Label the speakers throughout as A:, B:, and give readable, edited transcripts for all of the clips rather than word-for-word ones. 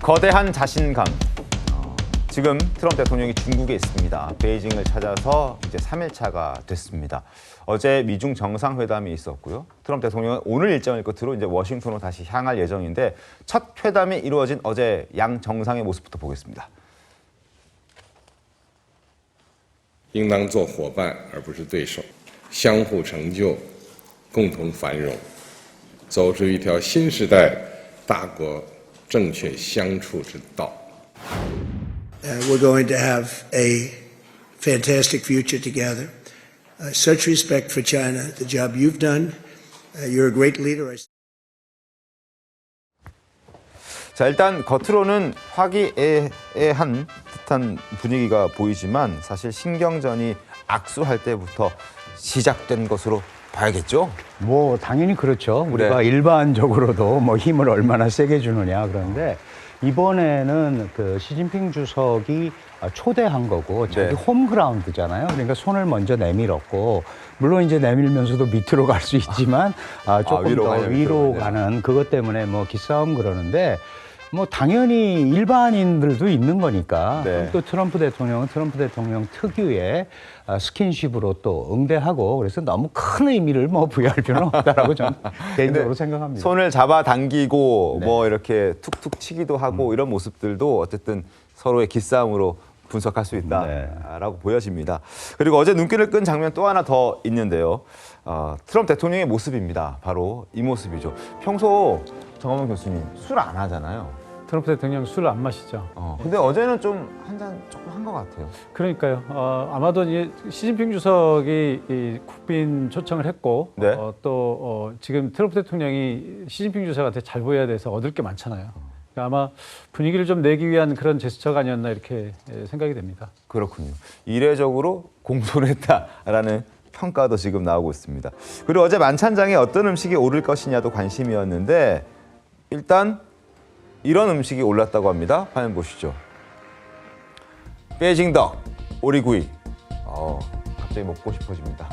A: 거대한 자신감. 지금 트럼프 대통령이 중국에 있습니다. 베이징을 찾아서 이제 3일차가 됐습니다. 어제 미중 정상회담이 있었고요. 트럼프 대통령은 오늘 일정을 끝으로 이제 워싱턴으로 다시 향할 예정인데 첫 회담이 이루어진 어제 양 정상의 모습부터 보겠습니다.
B: 应当做伙伴而不是对手，相互成就，共同繁荣，走出一条新时代大国正确相处之道。
C: We're going to have a fantastic future together. Such respect for China, the job you've done. You're a great leader.
A: 자, 일단 겉으로는 화기애애한 듯한 분위기가 보이지만 사실 신경전이 악수할 때부터 시작된 것으로 봐야겠죠?
D: 뭐 당연히 그렇죠. 우리가 일반적으로도 뭐 힘을 얼마나 세게 주느냐. 그런데 이번에는 그 시진핑 주석이 초대한 거고 자기 홈그라운드잖아요. 그러니까 손을 먼저 내밀었고 물론 이제 내밀면서도 밑으로 갈 수 있지만 조금 더 위로 가는 그것 때문에 뭐 기싸움 그러는데 뭐 당연히 일반인들도 있는 거니까 또 트럼프 대통령은 트럼프 대통령 특유의 스킨십으로 또 응대하고 그래서 너무 큰 의미를 뭐 부여할 필요는 없다라고 저는 개인적으로 생각합니다.
A: 손을 잡아 당기고 뭐 이렇게 툭툭 치기도 하고 이런 모습들도 어쨌든 서로의 기싸움으로 분석할 수 있다라고 보여집니다. 그리고 어제 눈길을 끈 장면 또 하나 더 있는데요. 트럼프 대통령의 모습입니다. 바로 이 모습이죠. 평소 정한범 교수님 술 안 하잖아요.
E: 트럼프 대통령 술 안 마시죠.
A: 근데 어제는 좀 한 잔 조금 한 것 같아요.
E: 그러니까요. 아마도 이제 시진핑 주석이 이 국빈 초청을 했고 지금 트럼프 대통령이 시진핑 주석한테 잘 보여야 돼서 얻을 게 많잖아요. 그러니까 아마 분위기를 좀 내기 위한 그런 제스처가 아니었나 이렇게 생각이 됩니다.
A: 그렇군요. 이례적으로 공손했다라는 평가도 지금 나오고 있습니다. 그리고 어제 만찬장에 어떤 음식이 오를 것이냐도 관심이었는데 일단 이런 음식이 올랐다고 합니다. 화면 보시죠. 베이징덕, 오리구이. 갑자기 먹고 싶어집니다.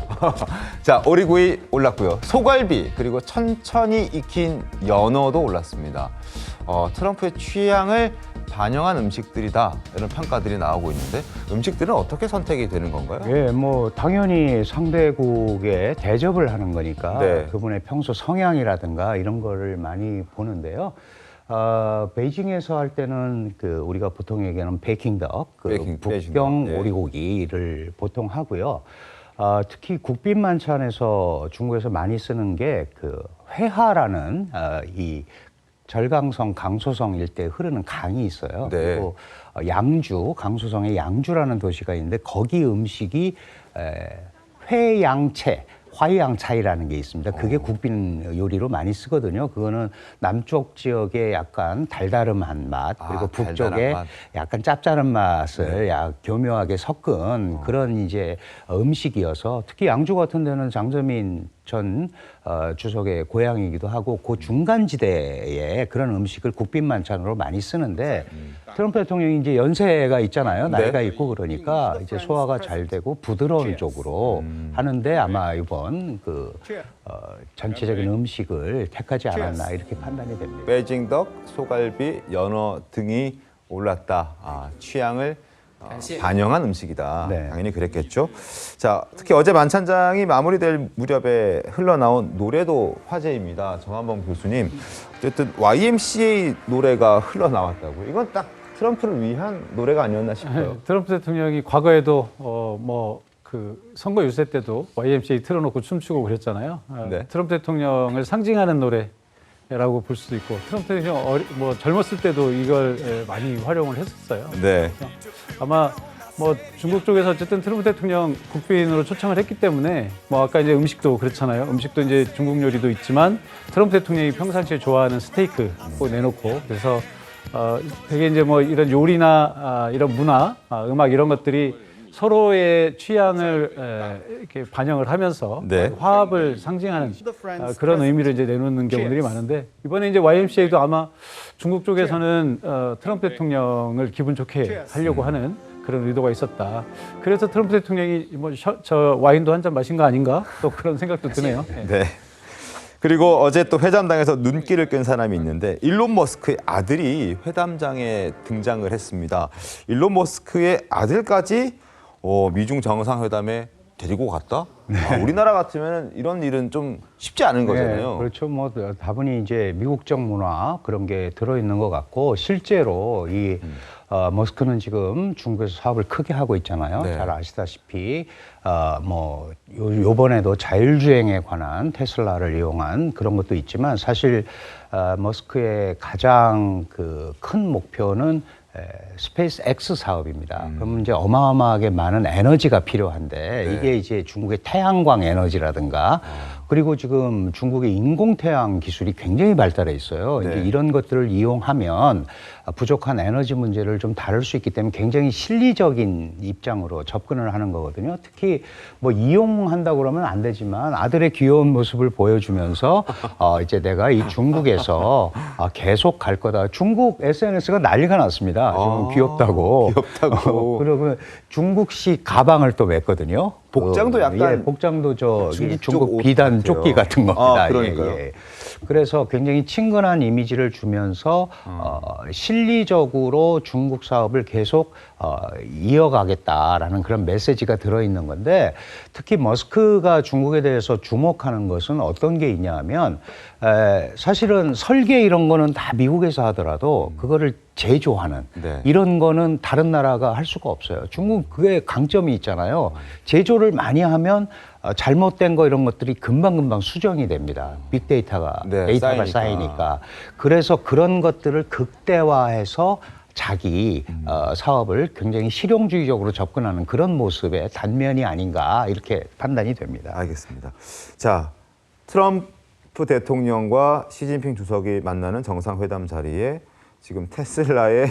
A: 자, 오리구이 올랐고요. 소갈비, 그리고 천천히 익힌 연어도 올랐습니다. 트럼프의 취향을 반영한 음식들이다 이런 평가들이 나오고 있는데 음식들은 어떻게 선택이 되는 건가요?
D: 예, 뭐 당연히 상대국에 대접을 하는 거니까 그분의 평소 성향이라든가 이런 거를 많이 보는데요. 베이징에서 할 때는 그 우리가 보통 얘기하는 베이킹덕, 북경 오리고기를 보통 하고요. 특히 국빈 만찬에서 중국에서 많이 쓰는 게 그 회하라는 이 절강성, 강소성 일대에 흐르는 강이 있어요. 그리고 양주, 강소성의 양주라는 도시가 있는데 거기 음식이 회양채, 화이양차이라는 게 있습니다. 그게 국빈 요리로 많이 쓰거든요. 그거는 남쪽 지역의 약간 달달한 맛, 그리고 북쪽의 약간 짭짤한 맛을 교묘하게 섞은 그런 이제 음식이어서 특히 양주 같은 데는 장저민 전 주석의 고향이기도 하고 그 중간지대에 그런 음식을 국빈 만찬으로 많이 쓰는데 트럼프 대통령이 이제 연세가 있잖아요. 나이가 있고 그러니까 이제 소화가 잘 되고 부드러운 쪽으로 하는데 아마 이번 그 전체적인 음식을 택하지 않았나 이렇게 판단이 됩니다.
A: 베이징덕, 소갈비, 연어 등이 올랐다. 취향을 반영한 음식이다. 당연히 그랬겠죠. 자, 특히 어제 만찬장이 마무리될 무렵에 흘러나온 노래도 화제입니다. 정한범 교수님, 어쨌든 YMCA 노래가 흘러나왔다고요. 이건 딱 트럼프를 위한 노래가 아니었나 싶어요.
E: 트럼프 대통령이 과거에도 그 선거 유세 때도 YMCA 틀어놓고 춤추고 그랬잖아요. 트럼프 대통령을 상징하는 노래라고 볼 수도 있고 트럼프 대통령 젊었을 때도 이걸 많이 활용을 했었어요. 아마 뭐 중국 쪽에서 어쨌든 트럼프 대통령 국빈으로 초청을 했기 때문에 뭐 아까 이제 음식도 그렇잖아요. 음식도 이제 중국 요리도 있지만 트럼프 대통령이 평상시에 좋아하는 스테이크 꼭 내놓고 그래서 되게 이제 뭐 이런 요리나 이런 문화, 음악 이런 것들이 서로의 취향을 이렇게 반영을 하면서 화합을 상징하는 그런 의미를 이제 내놓는 경우들이 많은데 이번에 이제 YMCA도 아마 중국 쪽에서는 트럼프 대통령을 기분 좋게 하려고 하는 그런 의도가 있었다. 그래서 트럼프 대통령이 뭐 저 와인도 한 잔 마신 거 아닌가? 또 그런 생각도 드네요.
A: 그리고 어제 또 회담장에서 눈길을 끈 사람이 있는데 일론 머스크의 아들이 회담장에 등장을 했습니다. 일론 머스크의 아들까지 미중 정상회담에 데리고 갔다? 우리나라 같으면 이런 일은 좀 쉽지 않은 거잖아요.
D: 네, 그렇죠. 뭐 다분히 이제 미국적 문화 그런 게 들어있는 것 같고 실제로 이 머스크는 지금 중국에서 사업을 크게 하고 있잖아요.
A: 네.
D: 잘 아시다시피 뭐 요번에도 자율주행에 관한 테슬라를 이용한 그런 것도 있지만 사실 머스크의 가장 그 큰 목표는 스페이스 X 사업입니다. 그러면 이제 어마어마하게 많은 에너지가 필요한데
A: 네.
D: 이게 이제 중국의 태양광 에너지라든가 그리고 지금 중국의 인공태양 기술이 굉장히 발달해 있어요.
A: 네.
D: 이제 이런 것들을 이용하면 부족한 에너지 문제를 좀 다룰 수 있기 때문에 굉장히 실리적인 입장으로 접근을 하는 거거든요. 특히 뭐 이용한다고 그러면 안 되지만 아들의 귀여운 모습을 보여주면서 이제 내가 이 중국에서 계속 갈 거다. 중국 SNS가 난리가 났습니다. 지금 귀엽다고.
A: 귀엽다고.
D: 그리고 중국식 가방을 또 맸거든요.
A: 복장도 약간
D: 복장도
A: 중국
D: 중국
A: 옷
D: 비단
A: 같아요.
D: 조끼 같은 겁니다.
A: 그러니까요.
D: 그래서 굉장히 친근한 이미지를 주면서 실리적으로 중국 사업을 계속 이어가겠다라는 그런 메시지가 들어있는 건데 특히 머스크가 중국에 대해서 주목하는 것은 어떤 게 있냐면 사실은 설계 이런 거는 다 미국에서 하더라도 그거를 제조하는
A: 네.
D: 이런 거는 다른 나라가 할 수가 없어요. 중국 그게 강점이 있잖아요. 제조를 많이 하면 잘못된 거 이런 것들이 금방금방 수정이 됩니다. 빅데이터가
A: 네,
D: 데이터가 쌓이니까. 그래서 그런 것들을 극대화해서 자기 사업을 굉장히 실용주의적으로 접근하는 그런 모습의 단면이 아닌가 이렇게 판단이 됩니다.
A: 알겠습니다. 자, 트럼프 대통령과 시진핑 주석이 만나는 정상회담 자리에 지금 테슬라의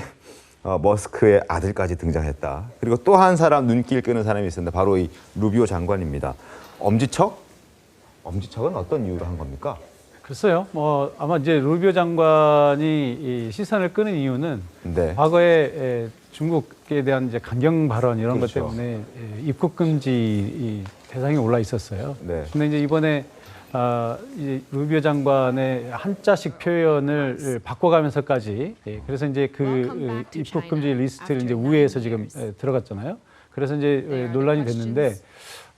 A: 머스크의 아들까지 등장했다. 그리고 또 한 사람 눈길 끄는 사람이 있습니다. 바로 이 루비오 장관입니다. 엄지척? 엄지척은 어떤 이유로 한 겁니까?
E: 글쎄요. 뭐 아마 이제 루비오 장관이 이 시선을 끄는 이유는
A: 네.
E: 과거에 중국에 대한 이제 강경 발언 이런
A: 그렇죠.
E: 것 때문에 입국 금지 대상이 올라 있었어요.
A: 네.
E: 근데 이제 이번에 이제 루비오 장관의 한자식 표현을 바꿔가면서까지 그래서 이제 그 입국 금지 리스트를 이제 우회해서 지금 들어갔잖아요. 그래서 이제 논란이 됐는데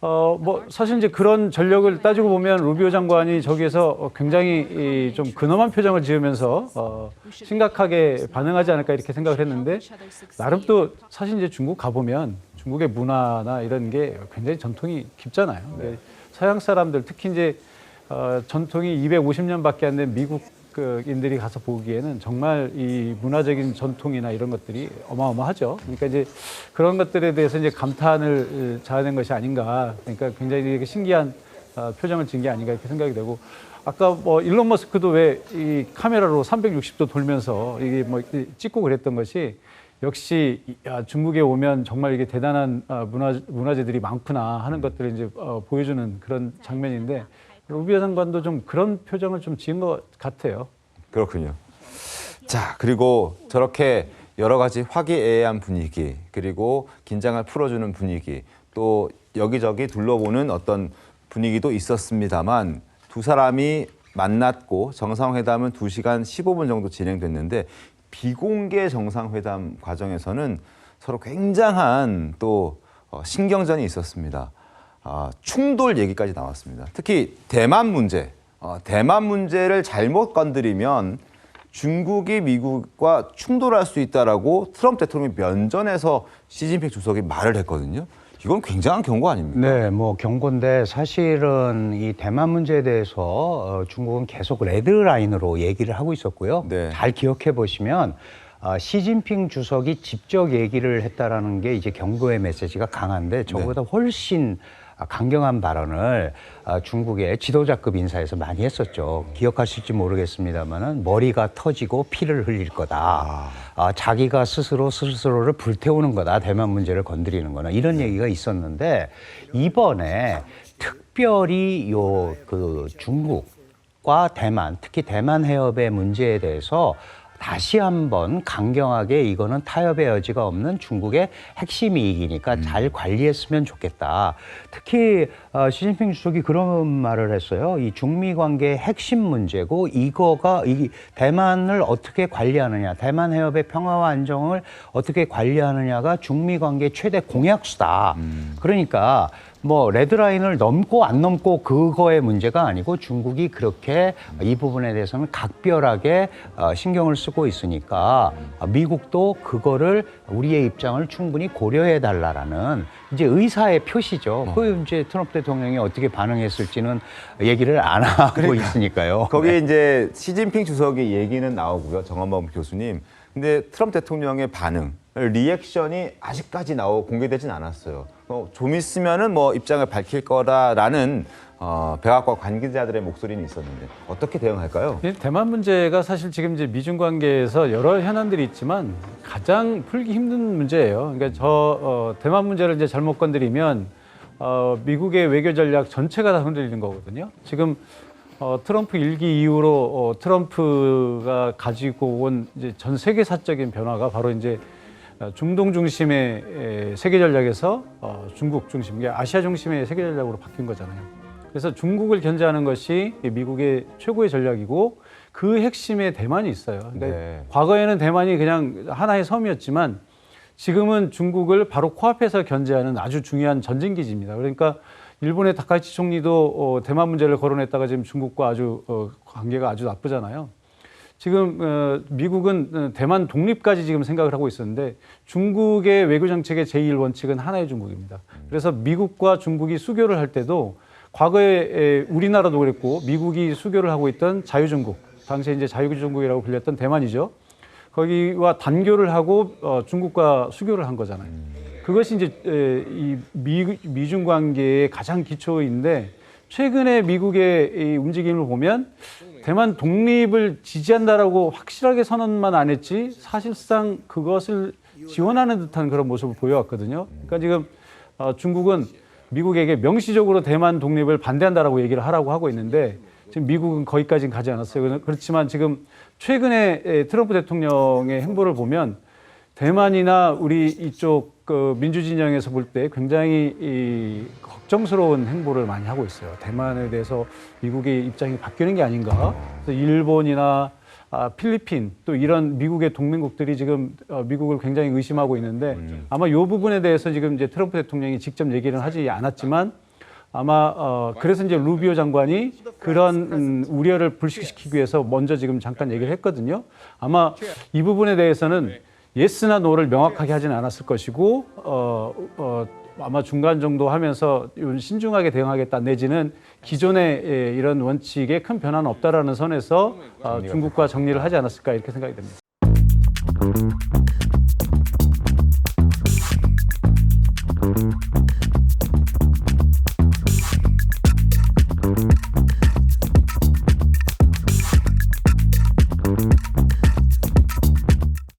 E: 뭐 사실 이제 그런 전력을 따지고 보면 루비오 장관이 저기에서 굉장히 좀 근엄한 표정을 지으면서 심각하게 반응하지 않을까 이렇게 생각을 했는데 나름 또 사실 이제 중국 가보면 중국의 문화나 이런 게 굉장히 전통이 깊잖아요. 네. 서양 사람들 특히 이제 전통이 250년밖에 안 된 미국인들이 가서 보기에는 정말 이 문화적인 전통이나 이런 것들이 어마어마하죠. 그러니까 이제 그런 것들에 대해서 이제 감탄을 자아낸 것이 아닌가. 그러니까 굉장히 신기한 표정을 지은 게 아닌가 이렇게 생각이 되고 아까 뭐 일론 머스크도 왜 이 카메라로 360도 돌면서 이게 뭐 찍고 그랬던 것이 역시 중국에 오면 정말 이게 대단한 문화재들이 많구나 하는 것들을 이제 보여주는 그런 장면인데 루비오 장관도 좀 그런 표정을 좀 지은 것 같아요.
A: 그렇군요. 자, 그리고 저렇게 여러 가지 화기애애한 분위기, 그리고 긴장을 풀어주는 분위기, 또 여기저기 둘러보는 어떤 분위기도 있었습니다만 두 사람이 만났고 정상회담은 2시간 15분 정도 진행됐는데 비공개 정상회담 과정에서는 서로 굉장한 또 신경전이 있었습니다. 충돌 얘기까지 나왔습니다. 특히 대만 문제, 대만 문제를 잘못 건드리면 중국이 미국과 충돌할 수 있다라고 트럼프 대통령이 면전에서 시진핑 주석이 말을 했거든요. 이건 굉장한 경고 아닙니까?
D: 네, 뭐 경고인데 사실은 이 대만 문제에 대해서 중국은 계속 레드라인으로 얘기를 하고 있었고요.
A: 네.
D: 잘 기억해 보시면 시진핑 주석이 직접 얘기를 했다라는 게 이제 경고의 메시지가 강한데 저보다 훨씬 강경한 발언을 중국의 지도자급 인사에서 많이 했었죠. 기억하실지 모르겠습니다만은 머리가 터지고 피를 흘릴 거다. 자기가 스스로를 불태우는 거다. 대만 문제를 건드리는 거나 이런 얘기가 있었는데 이번에 특별히 그 중국과 대만, 특히 대만 해협의 문제에 대해서 다시 한번 강경하게 이거는 타협의 여지가 없는 중국의 핵심 이익이니까 잘 관리했으면 좋겠다. 특히 시진핑 주석이 그런 말을 했어요. 이 중미 관계의 핵심 문제고 이거가 이 대만을 어떻게 관리하느냐, 대만 해협의 평화와 안정을 어떻게 관리하느냐가 중미 관계의 최대 공약수다. 그러니까 뭐 레드라인을 넘고 안 넘고 그거의 문제가 아니고 중국이 그렇게 이 부분에 대해서는 각별하게 신경을 쓰고 있으니까 미국도 그거를 우리의 입장을 충분히 고려해 달라라는 이제 의사의 표시죠. 그 이제 트럼프 대통령이 어떻게 반응했을지는 얘기를 안 하고 있으니까요.
A: 거기에 이제 시진핑 주석의 얘기는 나오고요. 정한범 교수님. 근데 트럼프 대통령의 반응, 리액션이 아직까지 공개되진 않았어요. 좀 있으면은 뭐 입장을 밝힐 거라라는 백악관 관계자들의 목소리는 있었는데 어떻게 대응할까요?
E: 대만 문제가 사실 지금 이제 미중 관계에서 여러 현안들이 있지만 가장 풀기 힘든 문제예요. 그러니까 대만 문제를 이제 잘못 건드리면 미국의 외교 전략 전체가 다 흔들리는 거거든요. 지금 트럼프 일기 이후로 트럼프가 가지고 온 이제 전 세계사적인 변화가 바로 이제 중동 중심의 세계 전략에서 중국 중심, 아시아 중심의 세계 전략으로 바뀐 거잖아요. 그래서 중국을 견제하는 것이 미국의 최고의 전략이고 그 핵심에 대만이 있어요. 그러니까
A: 네.
E: 과거에는 대만이 그냥 하나의 섬이었지만 지금은 중국을 바로 코앞에서 견제하는 아주 중요한 전진기지입니다. 그러니까 일본의 다카이치 총리도 대만 문제를 거론했다가 지금 중국과 아주 관계가 아주 나쁘잖아요. 지금 미국은 대만 독립까지 지금 생각을 하고 있었는데 중국의 외교 정책의 제1원칙은 하나의 중국입니다. 그래서 미국과 중국이 수교를 할 때도 과거에 우리나라도 그랬고 미국이 수교를 하고 있던 자유중국, 당시에 이제 자유중국이라고 불렸던 대만이죠. 거기와 단교를 하고 중국과 수교를 한 거잖아요. 그것이 이제 이 미중 관계의 가장 기초인데 최근에 미국의 이 움직임을 보면 대만 독립을 지지한다라고 확실하게 선언만 안 했지 사실상 그것을 지원하는 듯한 그런 모습을 보여왔거든요. 그러니까 지금 중국은 미국에게 명시적으로 대만 독립을 반대한다라고 얘기를 하라고 하고 있는데 지금 미국은 거기까지는 가지 않았어요. 그렇지만 지금 최근에 트럼프 대통령의 행보를 보면 대만이나 우리 이쪽 민주 진영에서 볼 때 굉장히 걱정스러운 행보를 많이 하고 있어요. 대만에 대해서 미국의 입장이 바뀌는 게 아닌가. 그래서 일본이나 필리핀 또 이런 미국의 동맹국들이 지금 미국을 굉장히 의심하고 있는데 아마 이 부분에 대해서 지금 이제 트럼프 대통령이 직접 얘기는 하지 않았지만 아마 그래서 이제 루비오 장관이 그런 우려를 불식시키기 위해서 먼저 지금 잠깐 얘기를 했거든요. 아마 이 부분에 대해서는 예스나 노를 명확하게 하지는 않았을 것이고 아마 중간 정도 하면서 신중하게 대응하겠다 내지는 기존의 이런 원칙에 큰 변화는 없다라는 선에서 중국과 정리를 하지 않았을까 이렇게 생각이 됩니다.